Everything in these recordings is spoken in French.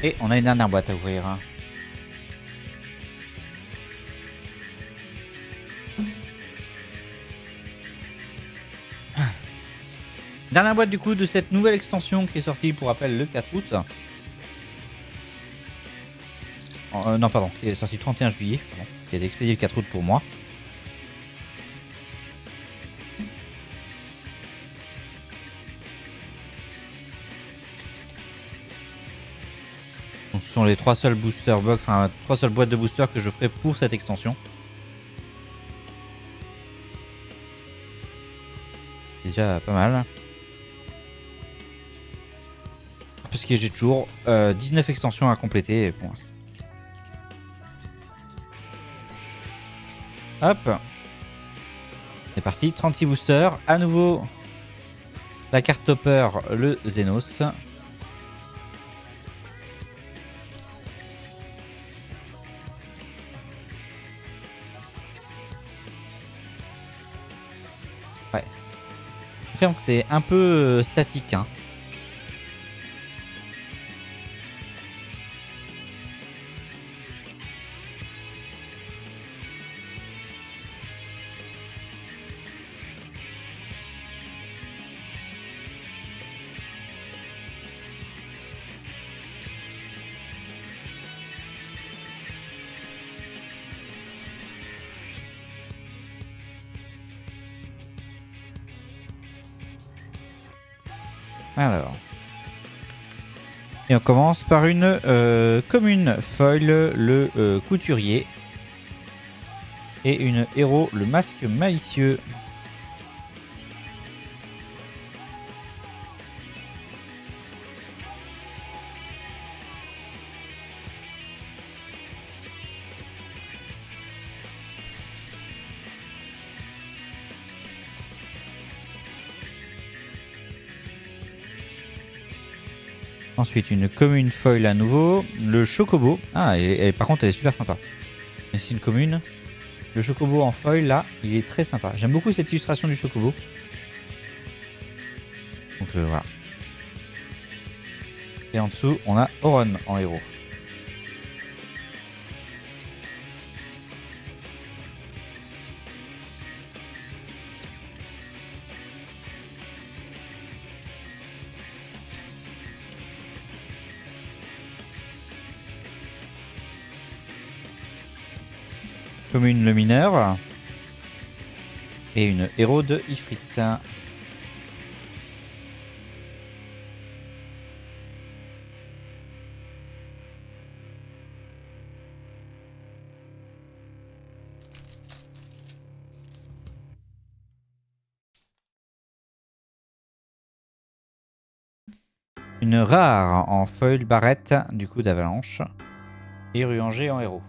Et on a une dernière boîte à ouvrir. Dernière boîte du coup de cette nouvelle extension qui est sortie pour rappel le 4 août. Non pardon, qui est sortie le 31 juillet, pardon, qui a été expédié le 4 août pour moi. Donc, ce sont les 3 seuls booster box, enfin 3 seules boîtes de booster que je ferai pour cette extension. C'est déjà pas mal. Parce que j'ai toujours 19 extensions à compléter pour l'instant. Hop. C'est parti, 36 boosters. À nouveau, la carte topper, le Xenos. Ouais. Je confirme que c'est un peu statique, hein. Alors. Et on commence par une commune foil, le couturier. Et une héros, le masque malicieux. Ensuite, une commune foil à nouveau. Le chocobo. Ah, et par contre, elle est super sympa. Mais c'est une commune. Le chocobo en foil, là, il est très sympa. J'aime beaucoup cette illustration du chocobo. Donc voilà. Et en dessous, on a Oron en héros. Commune le mineur. Et une héros de Ifrit. Une rare en foil barrette du coup d'avalanche. Et Ruanger en héros.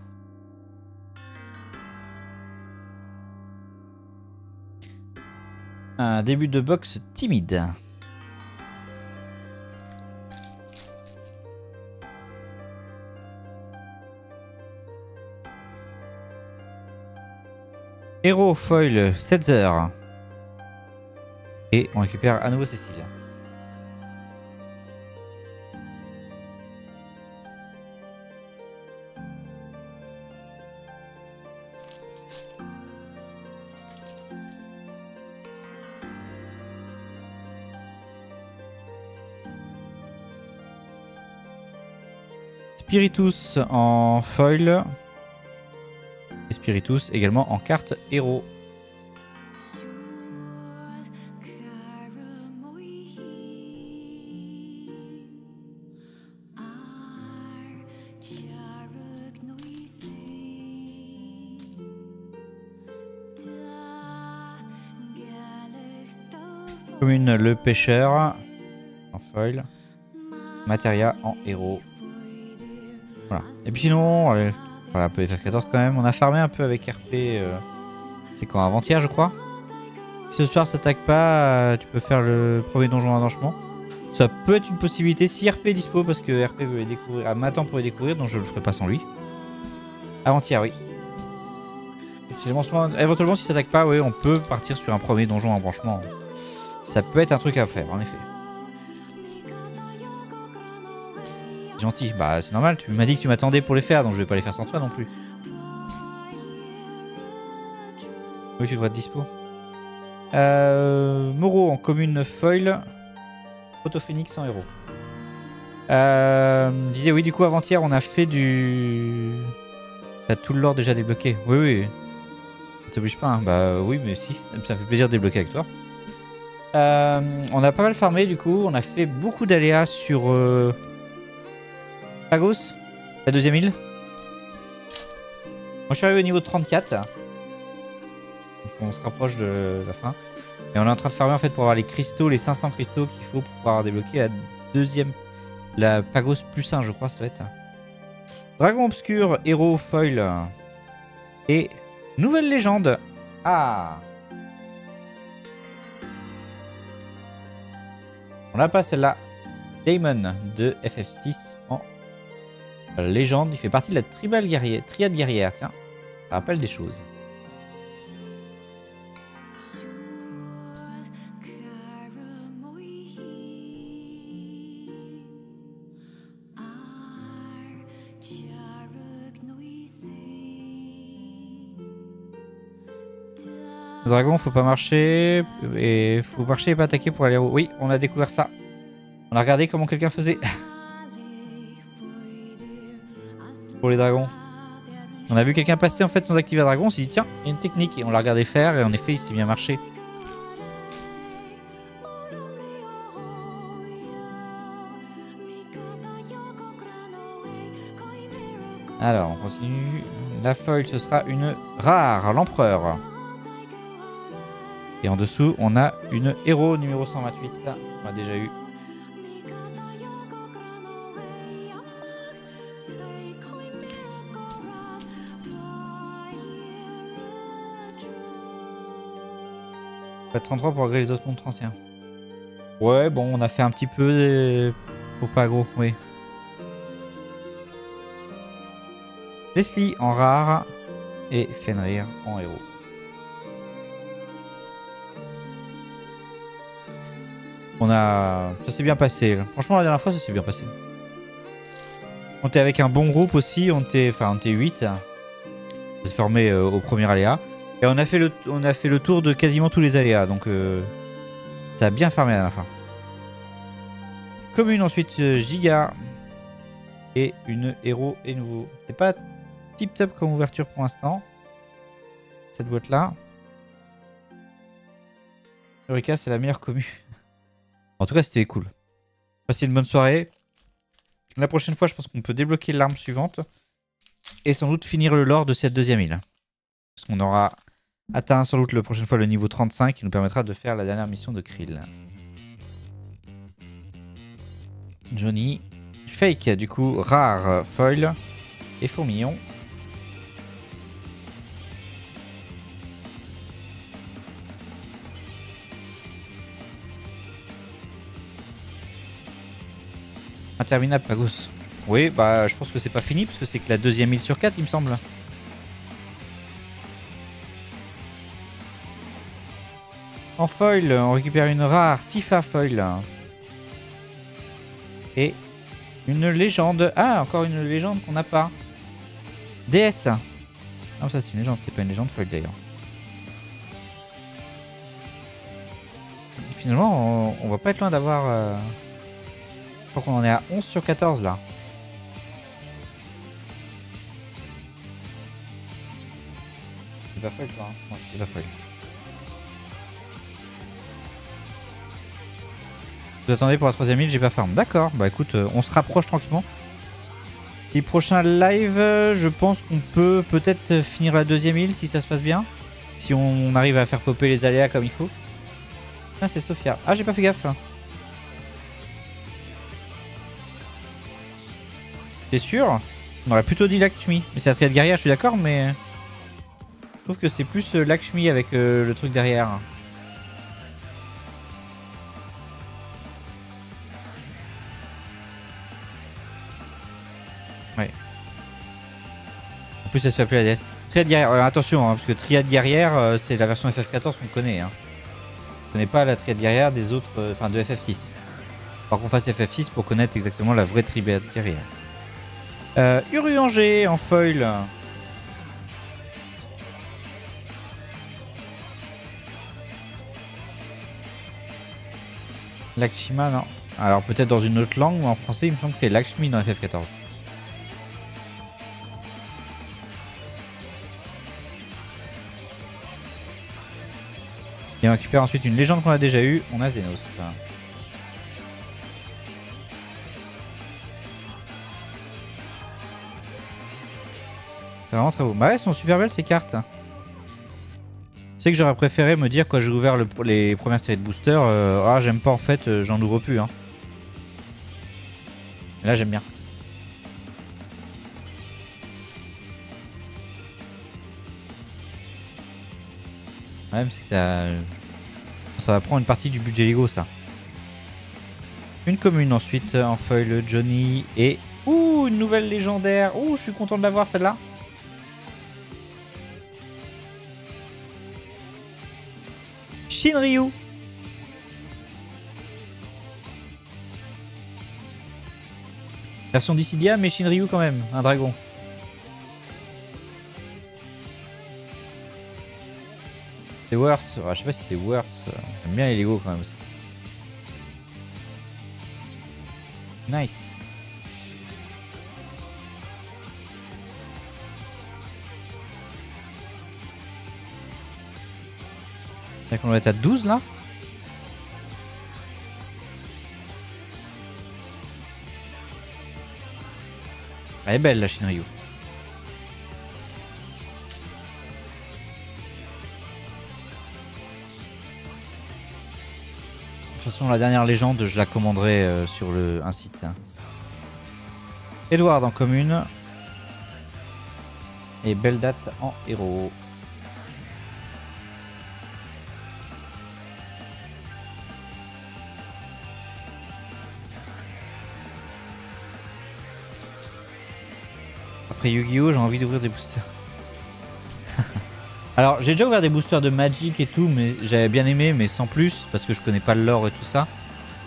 Un début de box timide. Héros foil Setzer. Et on récupère à nouveau Cécile. Spiritus en foil. Et Spiritus également en carte héros. Commune le pêcheur en foil. Materia en héros. Voilà. Et puis sinon, allez, voilà, un peu FF14 quand même. On a farmé un peu avec RP. C'est quand avant-hier, je crois. Si ce soir ça t'attaque pas, tu peux faire le premier donjon à blanchiment. Ça peut être une possibilité si RP est dispo parce que RP veut les découvrir, m'attend pour les découvrir, donc je le ferai pas sans lui. Avant-hier, oui. Éventuellement, si ça t'attaque pas, oui, on peut partir sur un premier donjon à branchement. Ça peut être un truc à faire, en effet. Gentil. Bah c'est normal, tu m'as dit que tu m'attendais pour les faire, donc je vais pas les faire sans toi non plus. Oui, tu devrais être dispo. Moreau en commune foil. Photophénix en héros. Disais oui, du coup avant-hier on a fait du... T'as tout le lore déjà débloqué. Oui, oui. Ça t'oblige pas, hein. Bah oui, mais si. Ça me fait plaisir de débloquer avec toi. On a pas mal farmé du coup. On a fait beaucoup d'aléas sur Pagos, la deuxième île. Moi je suis arrivé au niveau 34. Donc, on se rapproche de la fin. Et on est en train de farmer en fait pour avoir les cristaux, les 500 cristaux qu'il faut pour pouvoir débloquer la deuxième. La Pagos plus 1, je crois, ça doit être. Dragon obscur, héros, foil. Et nouvelle légende. Ah! On n'a pas celle-là. Damon de FF6 en légende. Il fait partie de la triade guerrière. Tiens, ça rappelle des choses. Le dragon, faut pas marcher. Et faut marcher et pas attaquer pour aller au... Oui, on a découvert ça. On a regardé comment quelqu'un faisait. Pour les dragons. On a vu quelqu'un passer en fait sans activer un dragon. On s'est dit tiens, il y a une technique. Et on l'a regardé faire et en effet, il s'est bien marché. Alors, on continue. La foil, ce sera une rare, l'empereur. Et en dessous, on a une héros numéro 128. On a déjà eu. Pas 33 pour agréer les autres montres anciens. Ouais, bon, on a fait un petit peu pour pas gros, oui. Leslie en rare et Fenrir en héros. On a... Ça s'est bien passé. Là. Franchement, la dernière fois, ça s'est bien passé. On était avec un bon groupe aussi. On était 8. On s'est formé au premier aléa. Et on a fait le tour de quasiment tous les aléas. Donc, ça a bien farmé à la fin. Commune ensuite, Giga. Et une héros et nouveau. C'est pas tip top comme ouverture pour l'instant. Cette boîte là. Eureka, c'est la meilleure commune. En tout cas, c'était cool. Passez une bonne soirée. La prochaine fois, je pense qu'on peut débloquer l'arme suivante. Et sans doute finir le lore de cette deuxième île. Parce qu'on aura atteint sans doute la prochaine fois le niveau 35 qui nous permettra de faire la dernière mission de Krill. Johnny. Fake, du coup, rare, foil et fourmillon. Interminable Pagos. Oui, bah je pense que c'est pas fini parce que c'est que la deuxième île sur 4 il me semble. En foil, on récupère une rare Tifa foil. Et une légende. Ah, encore une légende qu'on n'a pas. DS. Ah, ça c'est une légende, c'est pas une légende foil d'ailleurs. Finalement, on va pas être loin d'avoir... Je crois qu'on en est à 11 sur 14 là. C'est pas foil toi, hein? Ouais, c'est pas foil. Vous attendez pour la troisième île, j'ai pas farm. D'accord, bah écoute, on se rapproche tranquillement. Les prochains lives, je pense qu'on peut peut-être finir la deuxième île si ça se passe bien. Si on arrive à faire popper les aléas comme il faut. Ah, c'est Sophia. Ah, j'ai pas fait gaffe. C'est sûr. On aurait plutôt dit Lakshmi. Mais c'est la triade guerrière, je suis d'accord, mais... Je trouve que c'est plus Lakshmi avec le truc derrière. Ouais. En plus, elle se fait appeler la déesse. Triade guerrière. Attention, hein, parce que triade guerrière, c'est la version FF14 qu'on connaît. Hein. On connaît pas la triade guerrière des autres... Enfin, de FF6. Par qu'on fasse FF6 pour connaître exactement la vraie tribu guerrière. Uru-Angers en foil. Lakshma, non. Alors peut-être dans une autre langue, mais en français, il me semble que c'est Lakshmi dans FF14. Et on récupère ensuite une légende qu'on a déjà eue. On a Xenos. C'est vraiment très beau. Bah ouais, elles sont super belles ces cartes. Je sais que j'aurais préféré me dire quand j'ai ouvert les premières séries de boosters, ah j'aime pas en fait, j'en ouvre plus. Hein. Mais là j'aime bien. Ouais, c'est que ça va prendre une partie du budget Lego ça. Une commune ensuite en foil Johnny et... Ouh, une nouvelle légendaire. Ouh, je suis content de l'avoir celle-là. Shinryu. Version Dissidia, mais Shinryu quand même, un dragon. C'est worse. Ah, je sais pas si c'est worse. J'aime bien les Lego quand même aussi. Nice. C'est qu'on doit être à 12 là. Elle est belle la Shinryu. De toute façon la dernière légende je la commanderai sur un site. Edward en commune. Et belle date en héros. Après Yu-Gi-Oh, j'ai envie d'ouvrir des boosters. Alors, j'ai déjà ouvert des boosters de Magic et tout, mais j'avais bien aimé, mais sans plus, parce que je connais pas le lore et tout ça.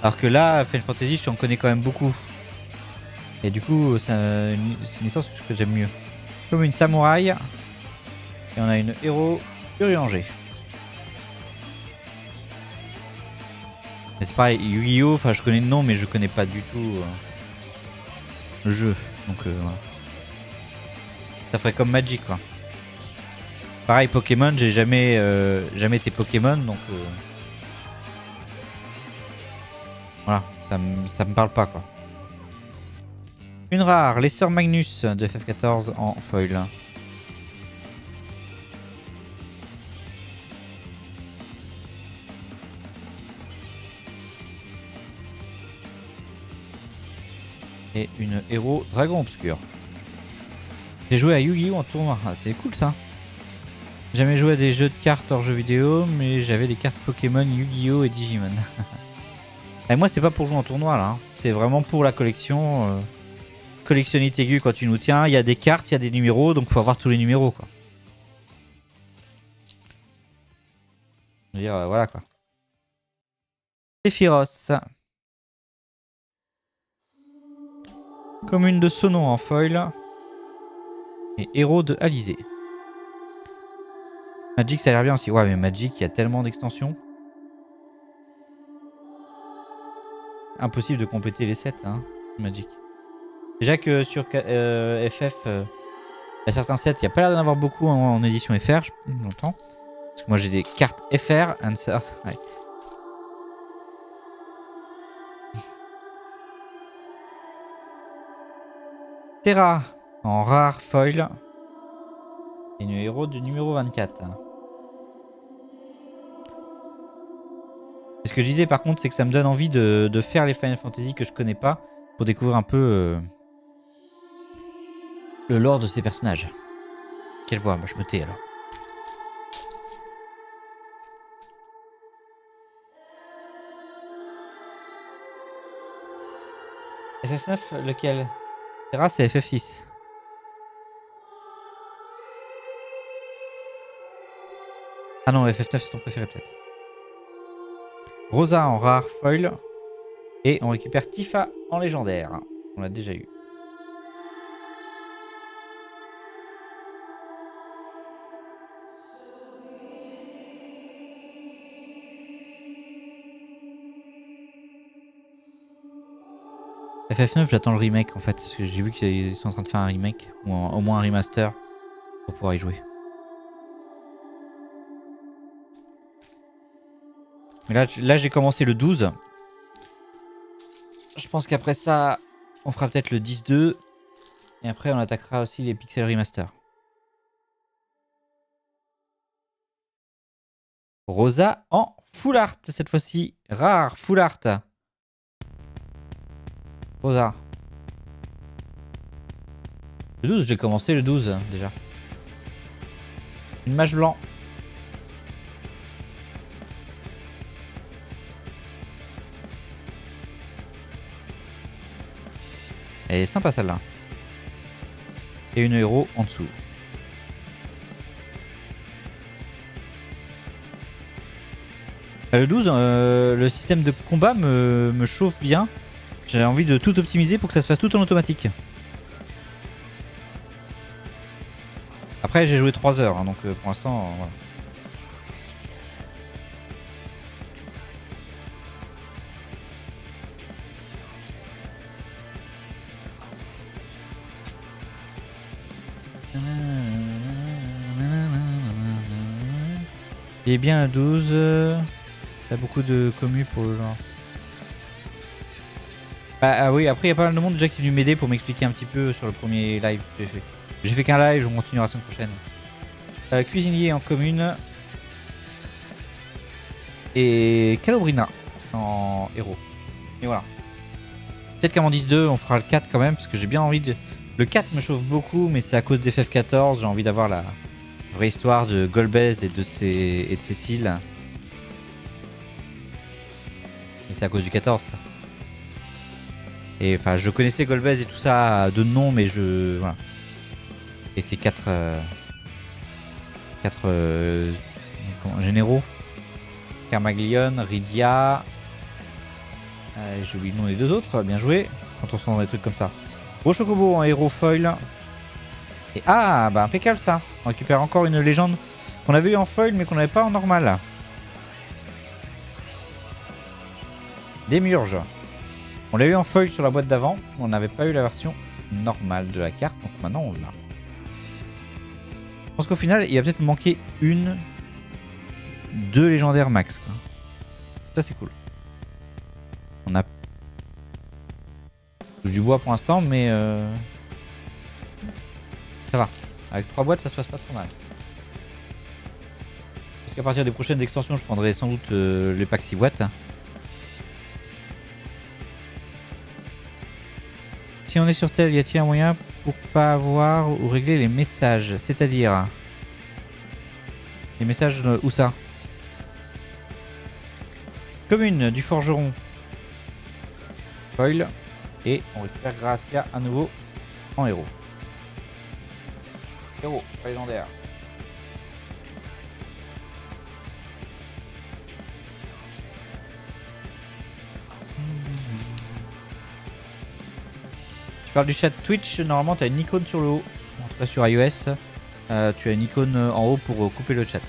Alors que là, Final Fantasy, j'en connais quand même beaucoup. Et du coup, c'est une licence que j'aime mieux. Comme une samouraï. Et on a une héros Uri-Angers. Mais c'est pareil, Yu-Gi-Oh, enfin je connais le nom, mais je connais pas du tout le jeu. Donc voilà. Ça ferait comme Magic quoi. Pareil Pokémon, j'ai jamais été Pokémon donc voilà, ça me parle pas quoi. Une rare, les sœurs Magnus de FF14 en foil. Et une héros dragon obscur. J'ai joué à Yu-Gi-Oh en tournoi, ah, c'est cool ça. Jamais joué à des jeux de cartes hors jeux vidéo, mais j'avais des cartes Pokémon, Yu-Gi-Oh et Digimon. Et moi c'est pas pour jouer en tournoi là, hein. C'est vraiment pour la collection. Collectionnite aiguë quand tu nous tiens, il y a des cartes, il y a des numéros, donc faut avoir tous les numéros quoi. Je veux dire, voilà quoi. Sephiroth. Commune de Sonon en foil. Et héros de Alizé. Magic ça a l'air bien aussi. Ouais mais Magic il y a tellement d'extensions. Impossible de compléter les sets hein, Magic. Déjà que sur FF, il y a certains sets, il n'y a pas l'air d'en avoir beaucoup en édition FR, longtemps. Parce que moi j'ai des cartes FR, Answers. Ouais. Terra en rare foil. Et une héros du numéro 24. Ce que je disais par contre, c'est que ça me donne envie de faire les Final Fantasy que je connais pas pour découvrir un peu le lore de ces personnages. Quelle voix? Bah, je me tais alors. FF9, lequel? Terra, c'est FF6. Ah non, FF9 c'est ton préféré peut-être. Rosa en rare foil. Et on récupère Tifa en légendaire. On l'a déjà eu. FF9, j'attends le remake en fait, parce que j'ai vu qu'ils sont en train de faire un remake, ou au moins un remaster, pour pouvoir y jouer. Mais là j'ai commencé le 12. Je pense qu'après ça, on fera peut-être le 10-2. Et après, on attaquera aussi les Pixel Remaster. Rosa en full art cette fois-ci. Rare, full art. Rosa. Le 12, j'ai commencé le 12 déjà. Une mage blanc. Elle est sympa celle-là. Et une héros en dessous. Le 12, le système de combat me chauffe bien. J'ai envie de tout optimiser pour que ça se fasse tout en automatique. Après j'ai joué 3 heures, hein, donc pour l'instant, voilà. Il est bien à 12. T'as beaucoup de commu pour le genre. Ah oui, après il y a pas mal de monde déjà qui est venu m'aider pour m'expliquer un petit peu sur le premier live que j'ai fait. J'ai fait qu'un live, on continuera la semaine prochaine. Cuisinier en commune. Et Calobrina en héros. Et voilà. Peut-être qu'avant 10-2, on fera le 4 quand même, parce que j'ai bien envie de... Le 4 me chauffe beaucoup, mais c'est à cause d'FF14. J'ai envie d'avoir la vraie histoire de Golbez et de Cécile. Mais c'est à cause du 14, ça. Et enfin, je connaissais Golbez et tout ça de nom, mais je... Voilà. Et c'est 4 généraux. Carmaglion, Rydia. J'ai oublié le nom des deux autres, bien joué. Quand on se dans des trucs comme ça. Gros Chocobo en héros foil. Et ah, bah impeccable ça. On récupère encore une légende qu'on avait eu en foil, mais qu'on n'avait pas en normal. Démurge. On l'a eu en foil sur la boîte d'avant. On n'avait pas eu la version normale de la carte, donc maintenant on l'a. Je pense qu'au final, il va peut-être manquer 2 légendaires max, quoi. Ça c'est cool. On a du bois pour l'instant, mais ça va. Avec 3 boîtes, ça se passe pas trop mal. Parce qu'à partir des prochaines extensions, je prendrai sans doute les packs 6 boîtes. Si on est sur tel, y a-t-il un moyen pour pas avoir ou régler les messages? C'est-à-dire les messages où ça? Commune du forgeron. Foil. Et on récupère Gracia à nouveau en héros. Héros, pas légendaire. Tu parles du chat Twitch, normalement tu as une icône sur le haut. En tout cas sur iOS, tu as une icône en haut pour couper le chat.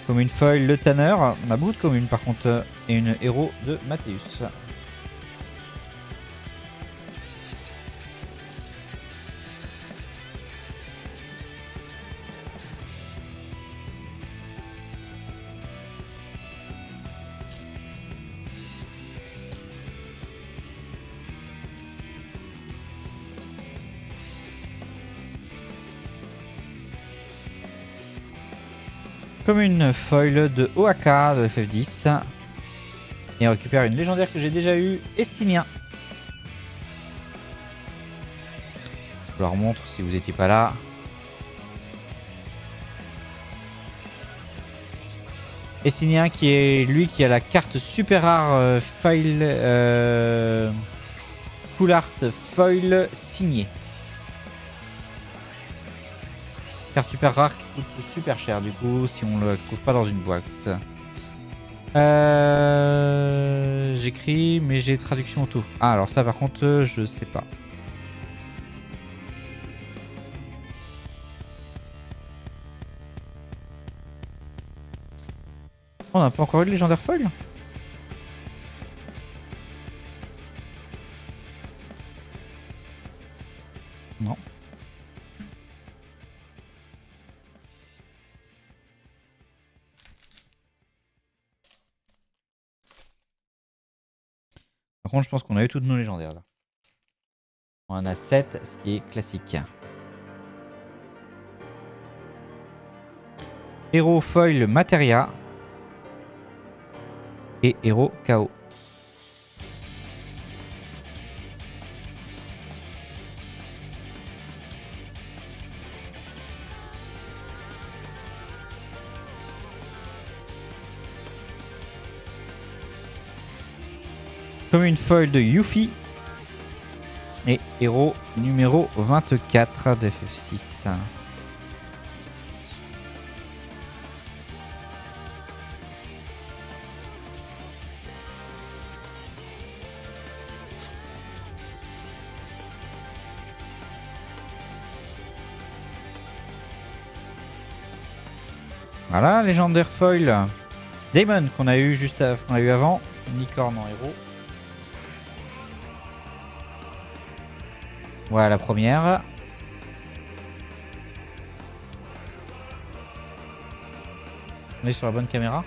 Commune foil, le Tanner, ma bout de commune par contre, et une héros de Mathéus. Commune foil de OAK de FF10. Et on récupère une légendaire que j'ai déjà eue, Estinien. Je vous la remontre si vous n'étiez pas là. Estinien qui est lui qui a la carte super rare foil full art foil signée. Carte super rare qui coûte super cher du coup si on ne le trouve pas dans une boîte. J'écris, mais j'ai traduction auto. Ah, alors ça, par contre, je sais pas. On n'a pas encore eu de légendaire foil? Non. Par contre, je pense qu'on a eu toutes nos légendaires là. On en a 7, ce qui est classique. Héros foil Materia. Et héros KO. Comme une foil de Yuffie. Et héros numéro 24 de FF6. Voilà, légendaire foil. Daemon qu'on a eu juste qu'on a eu avant. Unicorne en héros. Voilà la première. On est sur la bonne caméra.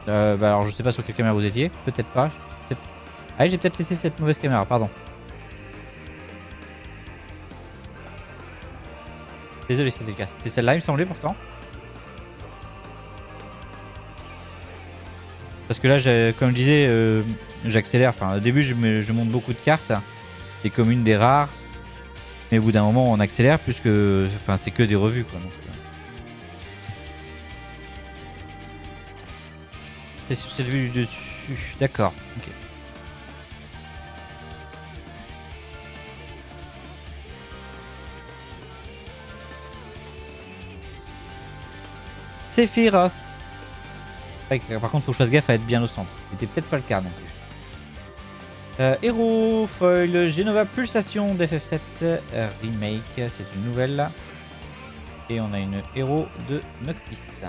Bah alors je sais pas sur quelle caméra vous étiez. Peut-être pas. Ah j'ai peut-être laissé cette mauvaise caméra, pardon. Désolé si c'était le cas. C'était celle-là il me semblait pourtant. Parce que là, comme je disais, j'accélère. Enfin, au début, je monte beaucoup de cartes. C'est comme une des rares. Mais au bout d'un moment, on accélère puisque enfin, c'est que des revues. Quoi, donc, c'est sur cette vue du dessus. D'accord. Ok. Sephiroth. Par contre, faut que je fasse gaffe à être bien au centre. C'était peut-être pas le cas non plus. Héros foil Genova Pulsation d'FF7 Remake. C'est une nouvelle. Et on a une héros de Noctis.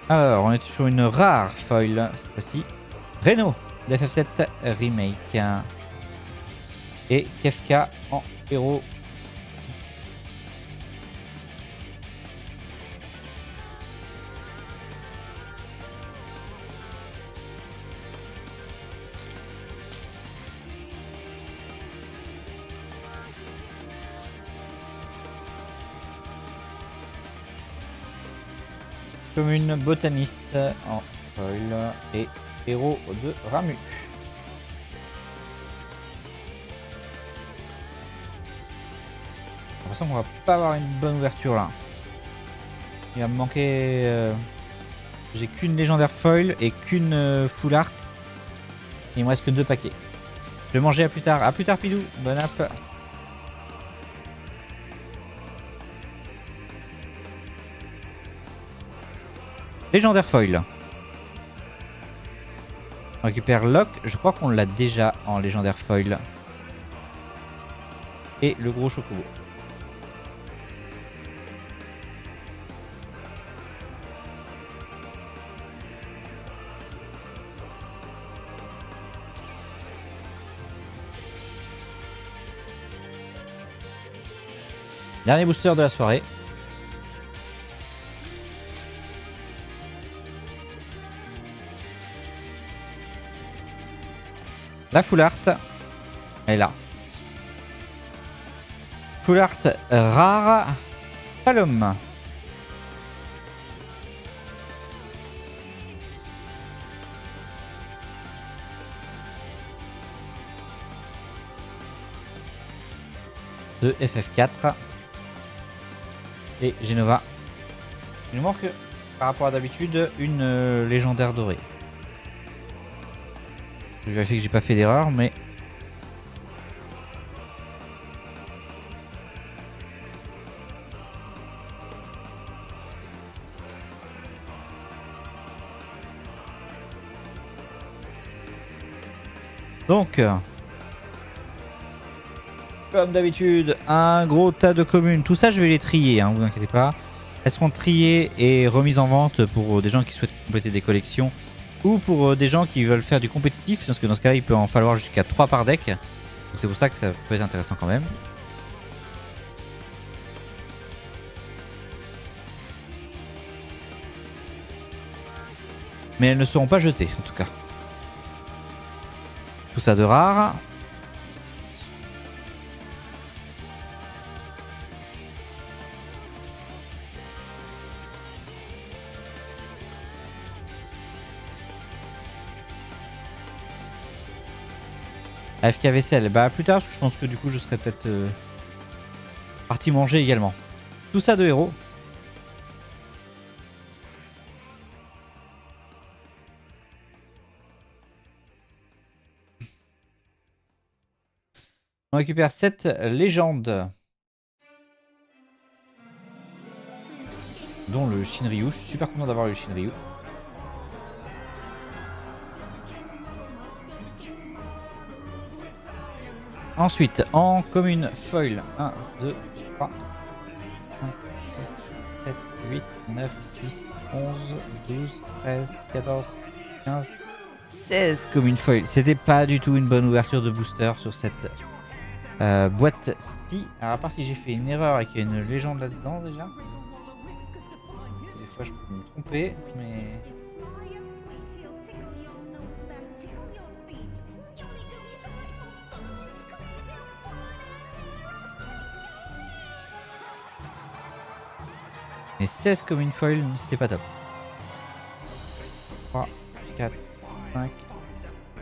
Alors, on est sur une rare foil, cette fois-ci. Reno, d'FF7 Remake. Et Kefka en héros. Commune botaniste en foil et héros de Ramu. J'ai l'impression qu'on va pas avoir une bonne ouverture là. Il va me manquer. J'ai qu'une légendaire foil et qu'une full art. Il me reste que 2 paquets. Je vais manger à plus tard. À plus tard, Pidou. Bonne app. Légendaire foil. On récupère Locke. Je crois qu'on l'a déjà en légendaire foil. Et le gros chocobo. Dernier booster de la soirée. La full art, elle est là. Full art rare, Palom. De FF4. Et Genova. Il nous manque, par rapport à d'habitude, une légendaire dorée. Je vérifie que j'ai pas fait d'erreur, mais... Donc, comme d'habitude, un gros tas de communes. Tout ça, je vais les trier, hein, vous inquiétez pas. Elles seront triées et remises en vente pour des gens qui souhaitent compléter des collections ou pour des gens qui veulent faire du compétitif, parce que dans ce cas-là, il peut en falloir jusqu'à 3 par deck. Donc c'est pour ça que ça peut être intéressant quand même. Mais elles ne seront pas jetées, en tout cas. Tout ça de rare. AFK vaisselle, bah plus tard, parce que je pense que du coup je serais peut-être parti manger également. Tout ça de héros. On récupère 7 légendes. Dont le Shinryu. Je suis super content d'avoir le Shinryu. Ensuite, en commune foil. 1, 2, 3, 5, 6, 7, 8, 9, 10, 11, 12, 13, 14, 15, 16 communes foil. C'était pas du tout une bonne ouverture de booster sur cette boîte-ci. Alors à part si j'ai fait une erreur et qu'il y a une légende là-dedans déjà. Des fois je peux me tromper, mais... Mais 16 communes foil, c'est pas top. 3, 4, 5,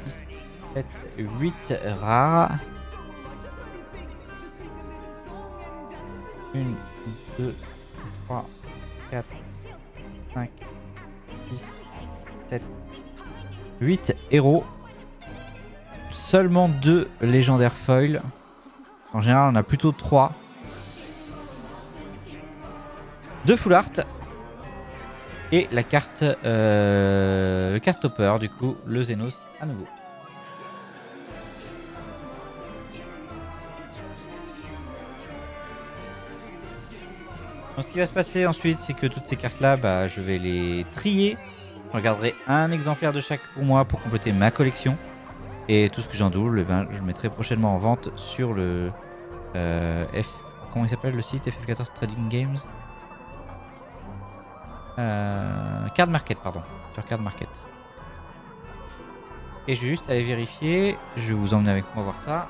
6, 7, 8 rares. 1, 2, 3, 4, 5, 6, 7, 8 héros. Seulement 2 légendaires foil. En général, on a plutôt 3. 2 full art. Et la carte, le carte topper, du coup, le Xenos à nouveau. Donc, ce qui va se passer ensuite, c'est que toutes ces cartes-là, bah, je vais les trier. Je regarderai un exemplaire de chaque pour moi pour compléter ma collection. Et tout ce que j'en double, eh ben, je le mettrai prochainement en vente sur le comment il s'appelle le site FF14 Trading Games. Card Market, pardon. Sur Card Market. Et je vais juste aller vérifier. Je vais vous emmener avec moi voir ça.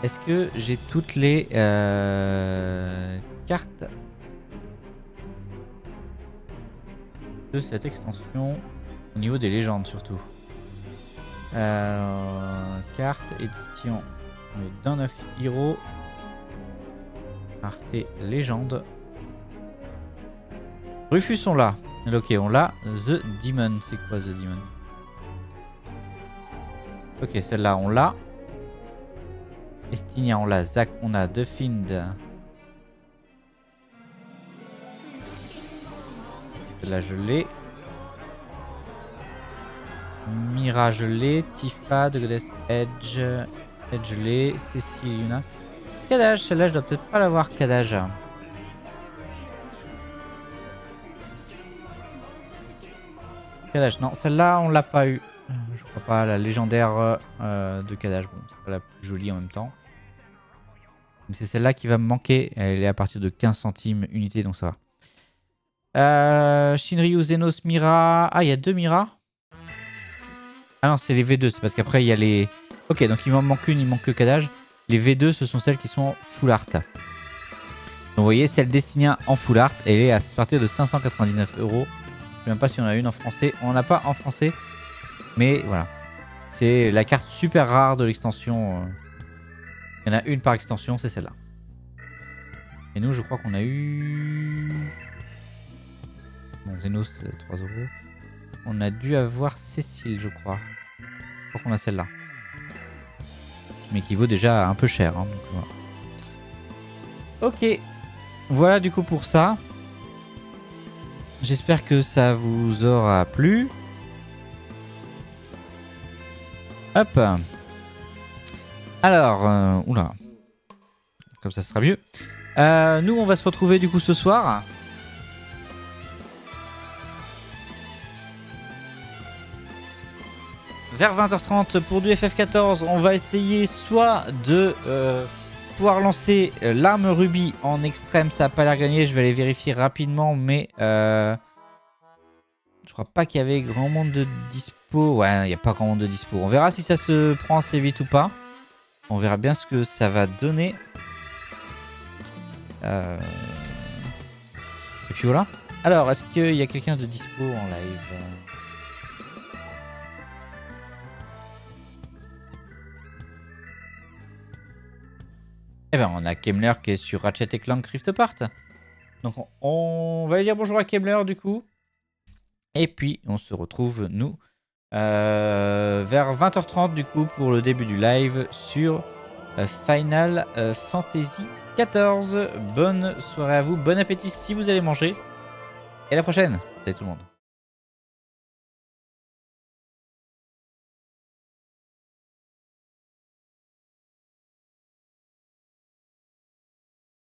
Est-ce que j'ai toutes les cartes de cette extension au niveau des légendes surtout? Carte édition d'un 9 Hero. Arte légende. Rufus on l'a. Ok, on l'a. The Demon, c'est quoi The Demon? Ok, celle-là on l'a. Estinia on l'a. Zac on a. The Fiend. Celle-là je l'ai. Mira je l'ai. Tifa, The Goddess Edge. Edge je l'ai. Cécile Yuna. Kadage, celle-là je dois peut-être pas l'avoir. Kadage. Kadage, non, celle-là on l'a pas eu. Je crois pas, la légendaire de Kadage. Bon, c'est pas la plus jolie en même temps. C'est celle-là qui va me manquer. Elle est à partir de 15 centimes unité, donc ça va. Shinryu, Xenos, Mira. Ah, il y a 2 Mira. Ah non, c'est les V2. C'est parce qu'après, il y a les... Ok, donc il m'en manque une, il manque que Kadage. Les V2, ce sont celles qui sont full art. Donc vous voyez, celle Destinia en full art, elle est à partir de 599 €. Je ne sais même pas si on a une en français. On n'en a pas en français. Mais voilà. C'est la carte super rare de l'extension. Il y en a une par extension, c'est celle-là. Et nous, je crois qu'on a eu... Bon, Zenos, c'est 3 €. On a dû avoir Cécile, je crois. Je crois qu'on a celle-là. Mais qui vaut déjà un peu cher. Hein, donc voilà. Ok. Voilà du coup pour ça. J'espère que ça vous aura plu. Hop. Alors, oula. Comme ça sera mieux. Nous, on va se retrouver du coup ce soir. Vers 20h30 pour du FF14. On va essayer soit de pouvoir lancer l'arme rubis en extrême. Ça n'a pas l'air gagné. Je vais aller vérifier rapidement. Mais je crois pas qu'il y avait grand monde de dispo. Ouais, il n'y a pas grand monde de dispo. On verra si ça se prend assez vite ou pas. On verra bien ce que ça va donner. Et puis voilà. Alors, est-ce qu'il y a quelqu'un de dispo en live? Eh ben, on a Kemmler qui est sur Ratchet & Clank Rift Apart. Donc, on va aller dire bonjour à Kemmler du coup. Et puis, on se retrouve, nous, vers 20h30 du coup, pour le début du live sur Final Fantasy XIV. Bonne soirée à vous, bon appétit si vous allez manger. Et à la prochaine. Salut tout le monde.